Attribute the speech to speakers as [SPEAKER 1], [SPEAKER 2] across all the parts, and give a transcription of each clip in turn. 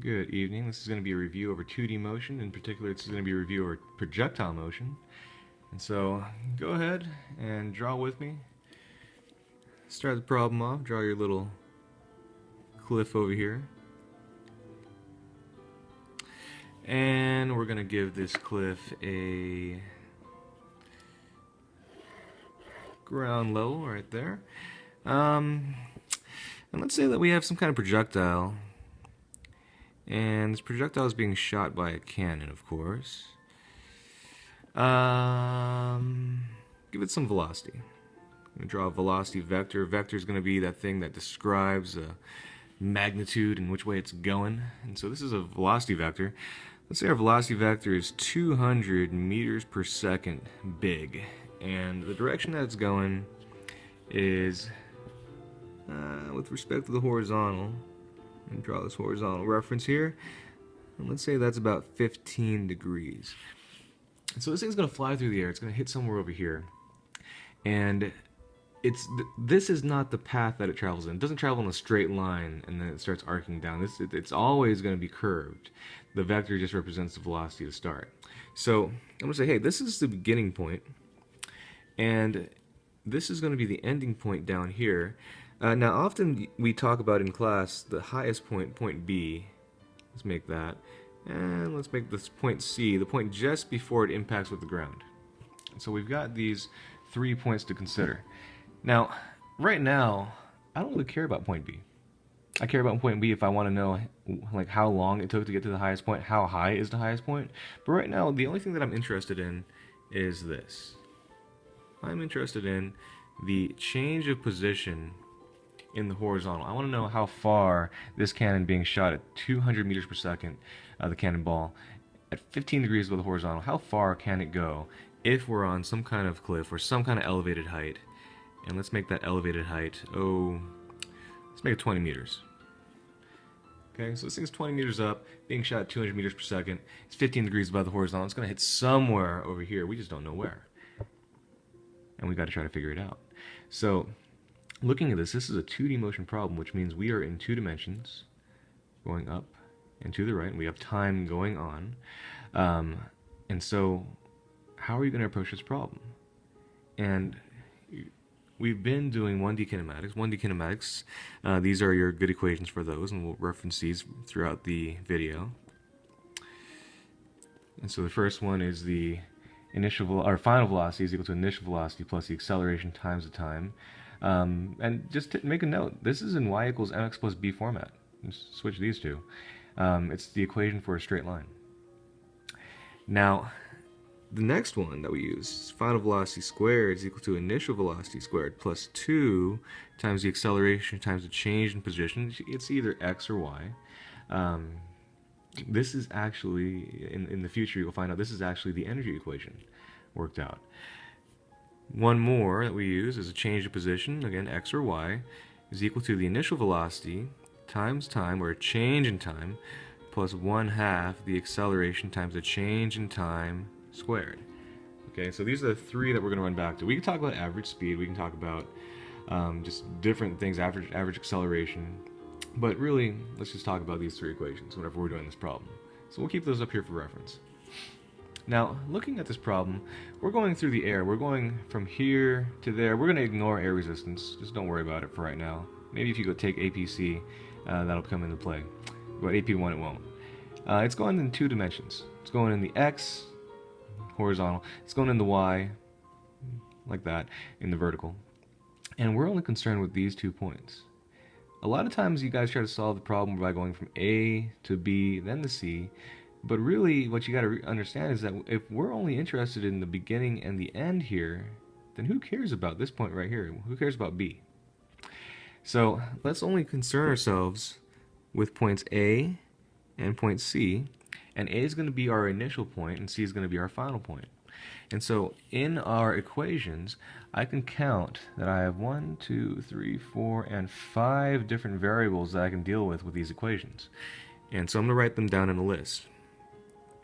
[SPEAKER 1] Good evening. This is going to be a review over 2D motion. In particular, this is going to be a review over projectile motion. And so, go ahead and draw with me. Start the problem off. Draw your little cliff over here. And we're going to give this cliff a ground level right there. And let's say that we have some kind of projectile. And this projectile is being shot by a cannon, of course. Give it some velocity. I'm going to draw a velocity vector. Vector is going to be that thing that describes magnitude and which way it's going. And so this is a velocity vector. Let's say our velocity vector is 200 meters per second big. And the direction that it's going is, with respect to the horizontal, and draw this horizontal reference here, and let's say that's about 15 degrees. And so this thing's going to fly through the air. It's going to hit somewhere over here, and this is not the path that it travels in. It doesn't travel in a straight line and then it starts arcing down. It's always going to be curved. The vector just represents the velocity to start. So I'm going to say, hey, this is the beginning point, and this is going to be the ending point down here. Now, often we talk about in class the highest point, point B. Let's make that. And let's make this point C, the point just before it impacts with the ground. So we've got these 3 points to consider. Now, right now, I don't really care about point B. I care about point B if I want to know like how long it took to get to the highest point, how high is the highest point. But right now, the only thing that I'm interested in is this. I'm interested in the change of position in the horizontal. I want to know how far this cannon being shot at 200 meters per second, the cannonball, at 15 degrees above the horizontal, how far can it go if we're on some kind of cliff or some kind of elevated height? And let's make that elevated height, let's make it 20 meters. Okay, so this thing's 20 meters up, being shot at 200 meters per second. It's 15 degrees above the horizontal. It's going to hit somewhere over here. We just don't know where. And we got to try to figure it out. So, looking at this is a 2D motion problem, which means we are in 2 dimensions, going up and to the right, and we have time going on. And so, how are you going to approach this problem? And we've been doing 1D kinematics. 1D kinematics, these are your good equations for those, and we'll reference these throughout the video. And so the first one is the final velocity is equal to initial velocity plus the acceleration times the time. And just to make a note, this is in y equals mx plus b format. Just switch these two. It's the equation for a straight line. Now, the next one that we use is final velocity squared is equal to initial velocity squared plus 2 times the acceleration times the change in position. It's either x or y. This is actually, in the future you'll find out, this is actually the energy equation worked out. One more that we use is a change of position, again x or y, is equal to the initial velocity times time, or a change in time, plus 1/2 the acceleration times the change in time squared. Okay, so these are the 3 that we're going to run back to. We can talk about average speed, we can talk about just different things, average acceleration, but really, let's just talk about these 3 equations whenever we're doing this problem. So we'll keep those up here for reference. Now, looking at this problem, we're going through the air. We're going from here to there. We're going to ignore air resistance. Just don't worry about it for right now. Maybe if you go take APC, that'll come into play. But AP1 it won't. It's going in 2 dimensions. It's going in the X, horizontal. It's going in the Y, like that, in the vertical. And we're only concerned with these 2 points. A lot of times you guys try to solve the problem by going from A to B, then to C. But really, what you got to understand is that if we're only interested in the beginning and the end here, then who cares about this point right here? Who cares about B? So let's only concern ourselves with points A and point C, and A is going to be our initial point, and C is going to be our final point. And so in our equations, I can count that I have 1, 2, 3, 4, and 5 different variables that I can deal with these equations. And so I'm going to write them down in a list.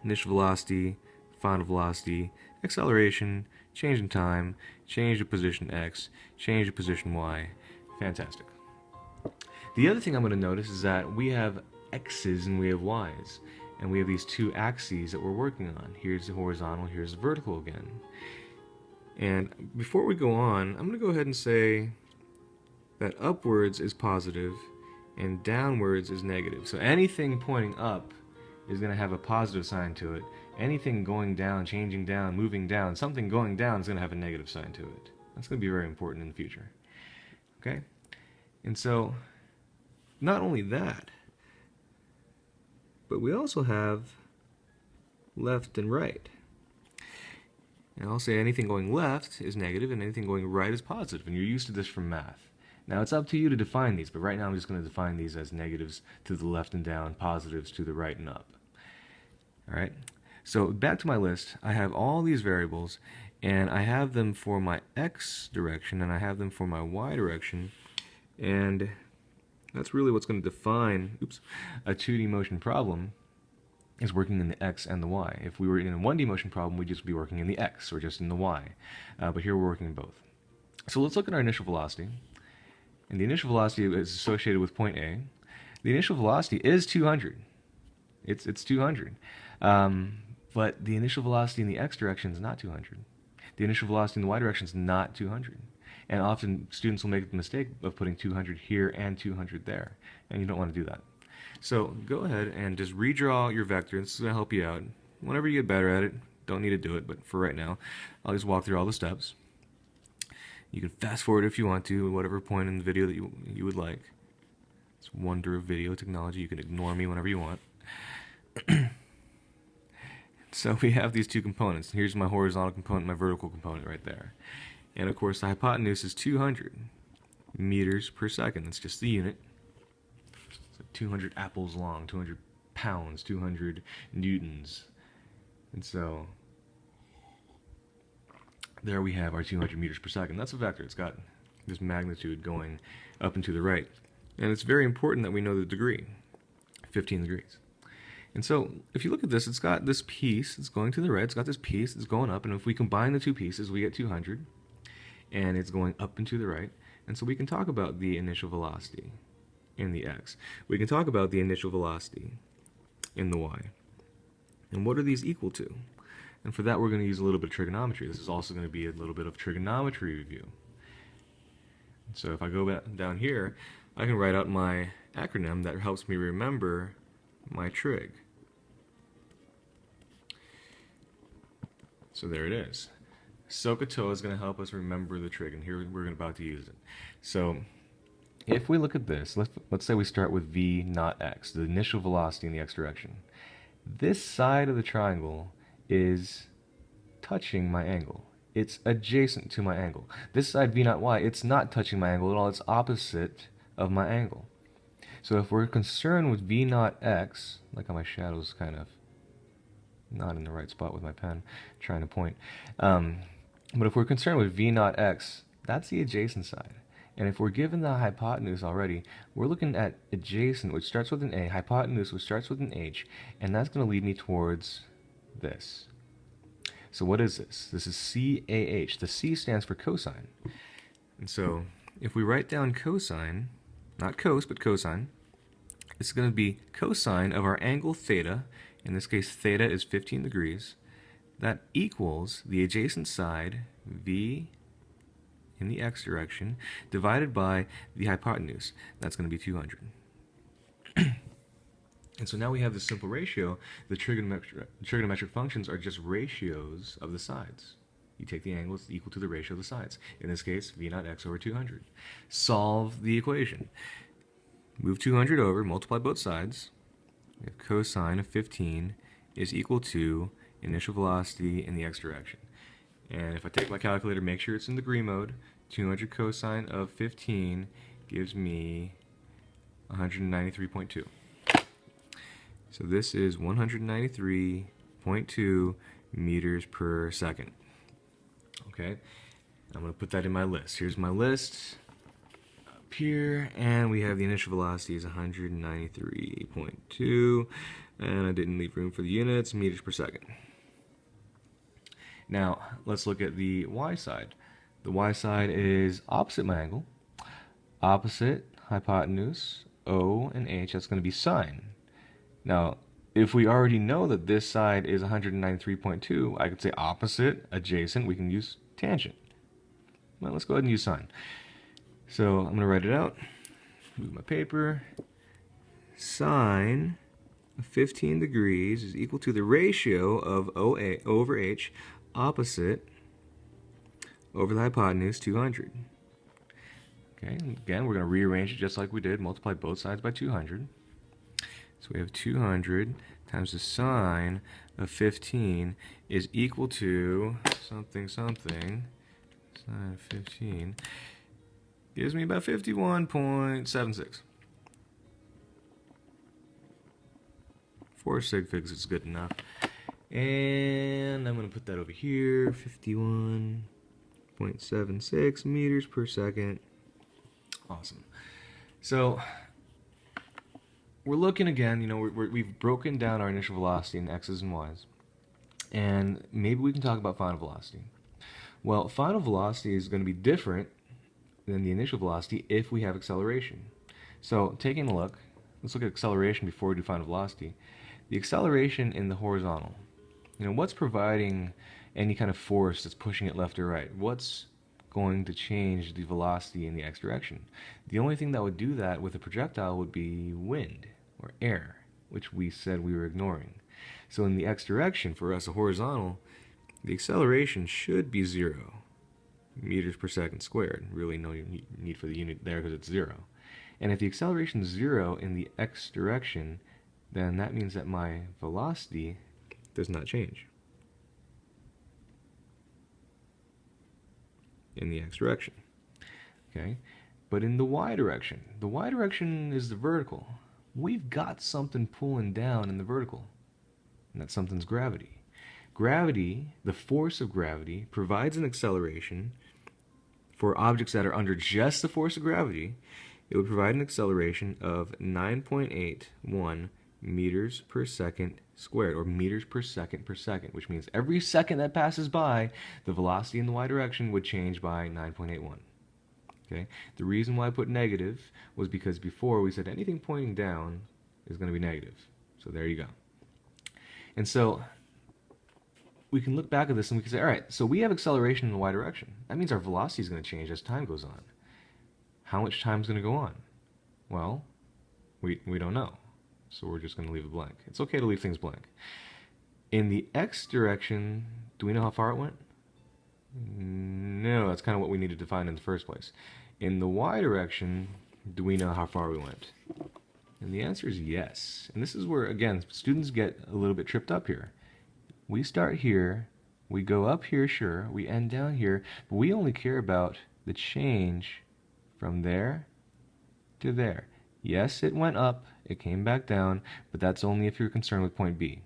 [SPEAKER 1] Initial velocity, final velocity, acceleration, change in time, change of position x, change of position y. Fantastic. The other thing I'm going to notice is that we have x's and we have y's. And we have these two axes that we're working on. Here's the horizontal, here's the vertical again. And before we go on, I'm going to go ahead and say that upwards is positive and downwards is negative. So anything pointing up is going to have a positive sign to it. Anything going down, changing down, moving down, something going down is going to have a negative sign to it. That's going to be very important in the future. Okay? And so, not only that, but we also have left and right. And I'll say anything going left is negative and anything going right is positive. And you're used to this from math. Now it's up to you to define these, but right now I'm just going to define these as negatives to the left and down, positives to the right and up. Alright? So back to my list, I have all these variables, and I have them for my x direction, and I have them for my y direction, and that's really what's going to define a 2D motion problem, is working in the x and the y. If we were in a 1D motion problem, we'd just be working in the x, or just in the y. But here we're working in both. So let's look at our initial velocity. And the initial velocity is associated with point A. The initial velocity is 200. It's 200. But the initial velocity in the x direction is not 200. The initial velocity in the y direction is not 200. And often students will make the mistake of putting 200 here and 200 there. And you don't want to do that. So go ahead and just redraw your vector. This is going to help you out. Whenever you get better at it, don't need to do it, but for right now, I'll just walk through all the steps. You can fast forward if you want to, at whatever point in the video that you would like. It's a wonder of video technology. You can ignore me whenever you want. So we have these two components. Here's my horizontal component, my vertical component right there. And of course the hypotenuse is 200 meters per second. That's just the unit. So 200 apples long, 200 pounds, 200 newtons. And so there we have our 200 meters per second. That's a vector. It's got this magnitude going up and to the right. And it's very important that we know the degree, 15 degrees. And so, if you look at this, it's got this piece that's going to the right, it's got this piece that's going up, and if we combine the two pieces, we get 200, and it's going up and to the right. And so we can talk about the initial velocity in the x. We can talk about the initial velocity in the y. And what are these equal to? And for that, we're going to use a little bit of trigonometry. This is also going to be a little bit of trigonometry review. So if I go back down here, I can write out my acronym that helps me remember my trig. So there it is. SOHCAHTOA is going to help us remember the trig, and here we're about to use it. So if we look at this, let's say we start with v naught x, the initial velocity in the x direction. This side of the triangle is touching my angle. It's adjacent to my angle. This side v naught y, it's not touching my angle at all. It's opposite of my angle. So if we're concerned with v naught x, like how my shadow's kind of not in the right spot with my pen, trying to point. But if we're concerned with v naught x, that's the adjacent side. And if we're given the hypotenuse already, we're looking at adjacent, which starts with an A, hypotenuse, which starts with an H, and that's going to lead me towards this. So what is this? This is CAH. The C stands for cosine. And so if we write down cosine, not cos, but cosine, it's going to be cosine of our angle theta. In this case, theta is 15 degrees. That equals the adjacent side, v in the x direction, divided by the hypotenuse. That's going to be 200. And so now we have this simple ratio. The trigonometric functions are just ratios of the sides. You take the angle, it's equal to the ratio of the sides. In this case, v naught x over 200. Solve the equation. Move 200 over, multiply both sides. We have cosine of 15 is equal to initial velocity in the x direction. And if I take my calculator, make sure it's in degree mode, 200 cosine of 15 gives me 193.2. So this is 193.2 meters per second. Okay, I'm going to put that in my list. Here's my list up here, and we have the initial velocity is 193.2, and I didn't leave room for the units, meters per second. Now, let's look at the y side. The y side is opposite my angle, opposite hypotenuse, O and H, that's going to be sine. Now, if we already know that this side is 193.2, I could say opposite, adjacent, we can use tangent. Well, let's go ahead and use sine. So I'm going to write it out. Move my paper. Sine of 15 degrees is equal to the ratio of OA over H, opposite over the hypotenuse, 200. Okay, and again, we're going to rearrange it just like we did, multiply both sides by 200. So we have 200 times the sine of 15 is equal to something, something. Sine of 15 gives me about 51.76. For sig figs, it's good enough. And I'm going to put that over here, 51.76 meters per second. Awesome. So we're looking again, you know, we've broken down our initial velocity in x's and y's. And maybe we can talk about final velocity. Well, final velocity is going to be different than the initial velocity if we have acceleration. So taking a look, let's look at acceleration before we do final velocity. The acceleration in the horizontal, you know, what's providing any kind of force that's pushing it left or right? What's going to change the velocity in the x direction? The only thing that would do that with a projectile would be wind or air, which we said we were ignoring. So in the x direction, for us, a horizontal, the acceleration should be 0 meters per second squared. Really no need for the unit there because it's 0. And if the acceleration is 0 in the x direction, then that means that my velocity does not change in the x direction. Okay, but in the y direction is the vertical. We've got something pulling down in the vertical, and that something's gravity. Gravity, the force of gravity, provides an acceleration for objects that are under just the force of gravity. It would provide an acceleration of 9.81 meters per second squared, or meters per second, which means every second that passes by, the velocity in the y direction would change by 9.81. Okay? The reason why I put negative was because before we said anything pointing down is going to be negative. So there you go. And so we can look back at this and we can say, all right, so we have acceleration in the y direction. That means our velocity is going to change as time goes on. How much time is going to go on? Well, we don't know. So we're just going to leave it blank. It's okay to leave things blank. In the x direction, do we know how far it went? No, that's kind of what we needed to find in the first place. In the y direction, do we know how far we went? And the answer is yes. And this is where, again, students get a little bit tripped up here. We start here, we go up here, sure, we end down here, but we only care about the change from there to there. Yes, it went up, it came back down, but that's only if you're concerned with point B.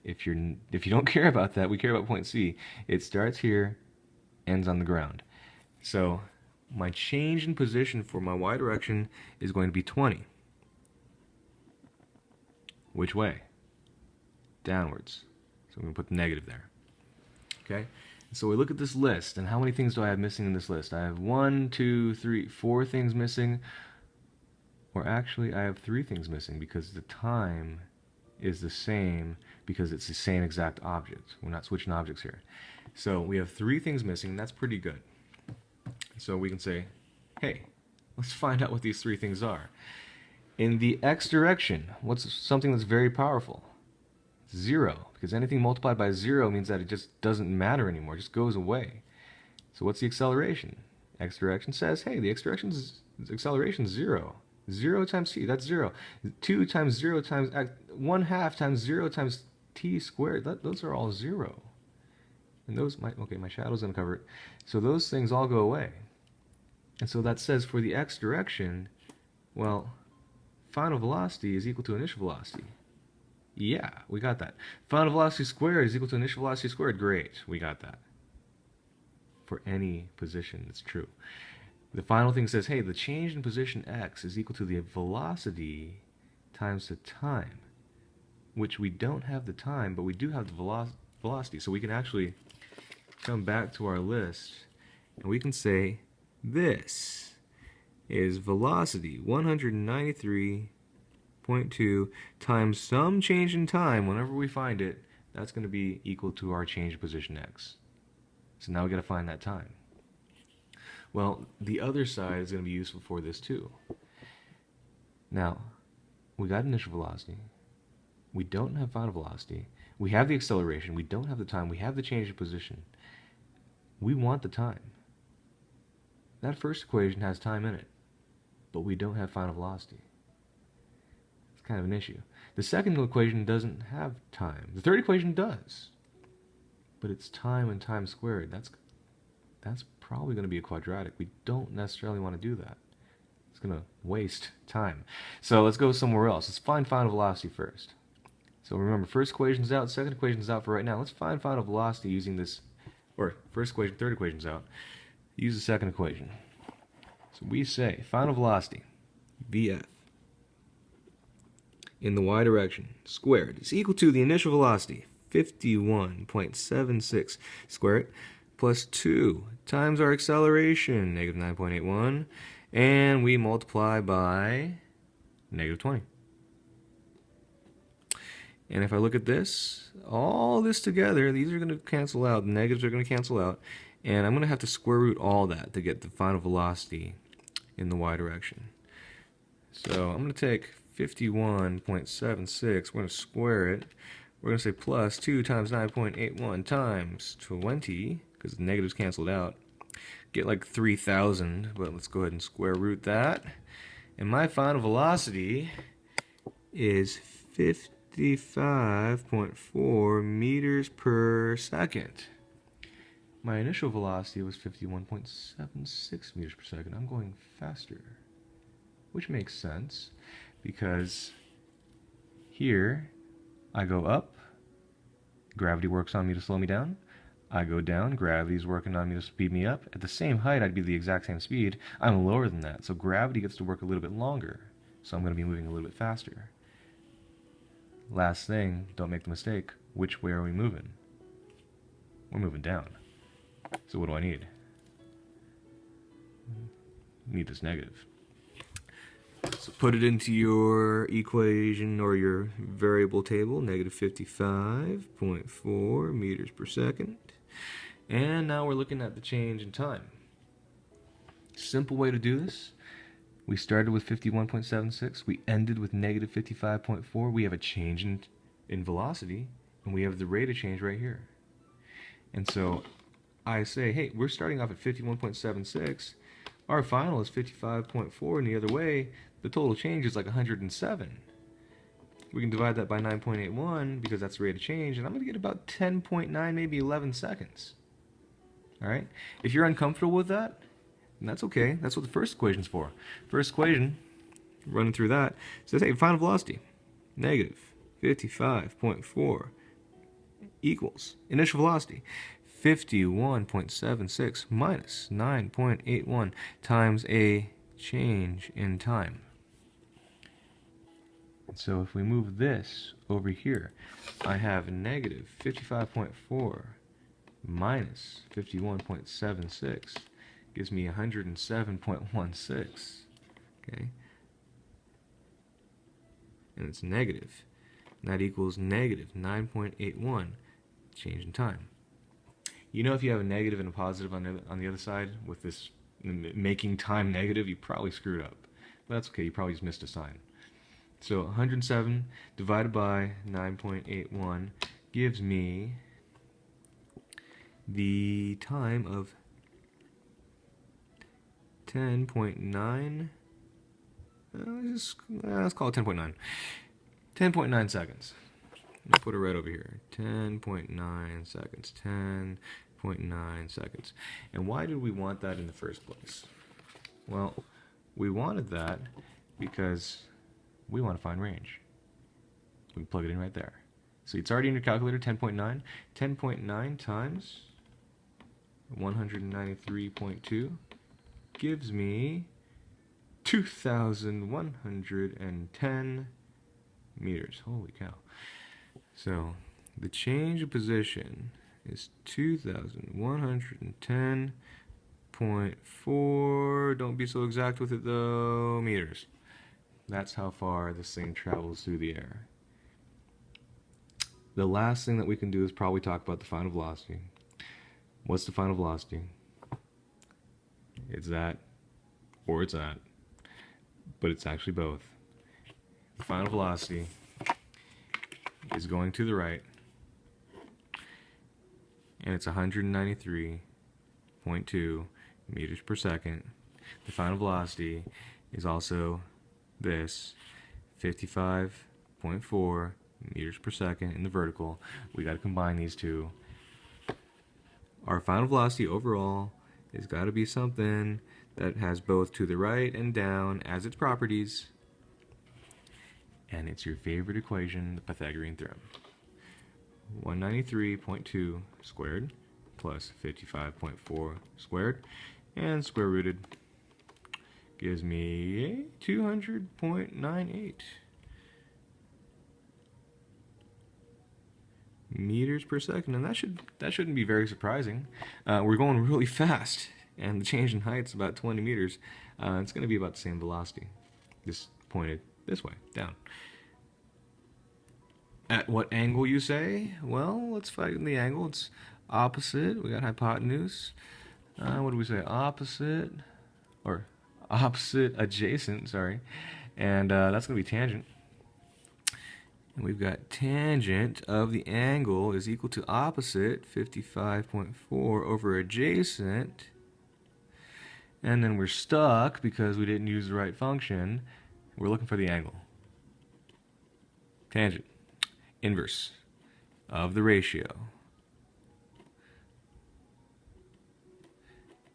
[SPEAKER 1] If you don't care about that, we care about point C. It starts here, ends on the ground. So my change in position for my y direction is going to be 20. Which way? Downwards. So I'm going to put the negative there. Okay? So we look at this list, and how many things do I have missing in this list? I have 1, 2, 3, 4 things missing. Or actually, I have 3 things missing because the time is the same because it's the same exact object. We're not switching objects here. So we have 3 things missing, and that's pretty good. So we can say, hey, let's find out what these 3 things are. In the x direction, what's something that's very powerful? 0, because anything multiplied by 0 means that it just doesn't matter anymore, it just goes away. So what's the acceleration? X direction says, hey, the x direction's acceleration is 0. 0 times t, that's 0. 2 times 0 times 1/2 times 0 times t squared, those are all 0. And those, okay, my shadow's going to cover it. So those things all go away. And so that says for the x direction, well, final velocity is equal to initial velocity. Yeah, we got that. Final velocity squared is equal to initial velocity squared. Great, we got that. For any position, it's true. The final thing says, hey, the change in position x is equal to the velocity times the time, which we don't have the time, but we do have the velocity. So we can actually come back to our list, and we can say this is velocity 193 0.2 times some change in time, whenever we find it, that's going to be equal to our change in position x. So now we got to find that time. Well, the other side is going to be useful for this too. Now, we got initial velocity. We don't have final velocity. We have the acceleration. We don't have the time. We have the change in position. We want the time. That first equation has time in it, but we don't have final velocity. It's kind of an issue. The second equation doesn't have time. The third equation does, but it's time and time squared. That's probably going to be a quadratic. We don't necessarily want to do that. It's going to waste time. So let's go somewhere else. Let's find final velocity first. So remember, first equation's out, second equation's out for right now. Let's find final velocity using this, or first equation, third equation's out. Use the second equation. So we say final velocity, Vf, in the y direction, squared, is equal to the initial velocity, 51.76 squared, plus 2 times our acceleration, negative 9.81, and we multiply by negative 20. And if I look at this, all this together, these are going to cancel out, the negatives are going to cancel out, and I'm going to have to square root all that to get the final velocity in the y direction. So I'm going to take 51.76, we're going to square it, we're going to say plus 2 times 9.81 times 20, because the negatives canceled out, get like 3,000, but let's go ahead and square root that. And my final velocity is 55.4 meters per second. My initial velocity was 51.76 meters per second. I'm going faster, which makes sense because here I go up, gravity works on me to slow me down. I go down, gravity's working on me to speed me up. At the same height, I'd be the exact same speed. I'm lower than that, so gravity gets to work a little bit longer. So I'm going to be moving a little bit faster. Last thing, don't make the mistake. Which way are we moving? We're moving down. So what do I need? I need this negative. So put it into your equation or your variable table, negative 55.4 meters per second. And now we're looking at the change in time. Simple way to do this. We started with 51.76. We ended with negative 55.4. We have a change in velocity, and we have the rate of change right here. And so I say, hey, we're starting off at 51.76. Our final is 55.4, and the other way, the total change is like 107. We can divide that by 9.81 because that's the rate of change, and I'm going to get about 10.9, maybe 11 seconds. All right? If you're uncomfortable with that, then that's okay. That's what the first equation's for. First equation, running through that, says, hey, final velocity, negative 55.4 equals initial velocity, 51.76 minus 9.81 times a change in time. So if we move this over here, I have negative 55.4 minus 51.76 gives me 107.16. Okay? And it's negative. And that equals negative 9.81 change in time. You know, if you have a negative and a positive on the other side with this making time negative, you probably screwed up. But that's okay, you probably just missed a sign. So 107 divided by 9.81 gives me the time of 10.9. Let's call it 10.9. 10.9 seconds. I'll put it right over here. 10.9 seconds. 10.9 seconds. And why did we want that in the first place? Well, we wanted that because we want to find range. We can plug it in right there. So it's already in your calculator, 10.9. 10.9 times 193.2 gives me 2,110 meters. Holy cow. So the change of position is 2,110.4. Don't be so exact with it though. Meters. That's how far this thing travels through the air. The last thing that we can do is probably talk about the final velocity. What's the final velocity? It's that, or it's that, but it's actually both. The final velocity is going to the right, and it's 193.2 meters per second. The final velocity is also this, 55.4 meters per second in the vertical. We got to combine these two. Our final velocity overall has got to be something that has both to the right and down as its properties. And it's your favorite equation, the Pythagorean theorem. 193.2 squared plus 55.4 squared, and square rooted gives me 200.98 meters per second, and that shouldn't be very surprising. We're going really fast, and the change in height is about 20 meters. It's going to be about the same velocity, just pointed this way, down. At what angle, you say? Well, let's find the angle. It's opposite. We got hypotenuse. What do we say? Opposite, or opposite adjacent, sorry. And that's going to be tangent. And we've got tangent of the angle is equal to opposite, 55.4, over adjacent. And then we're stuck because we didn't use the right function. We're looking for the angle. Tangent. Inverse of the ratio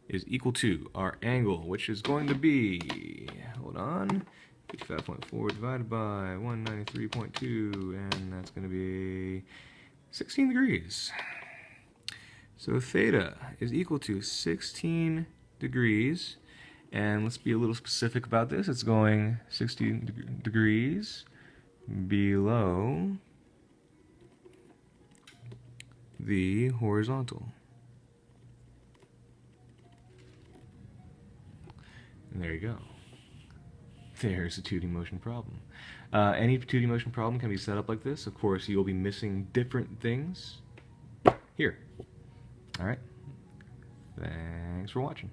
[SPEAKER 1] is equal to our angle, which is going to be, hold on, 55.4 divided by 193.2, and that's going to be 16 degrees. So theta is equal to 16 degrees, and let's be a little specific about this. It's going 16 degrees below the horizontal. And there you go. There's a 2D motion problem. Any 2D motion problem can be set up like this. Of course, you'll be missing different things here. Alright. Thanks for watching.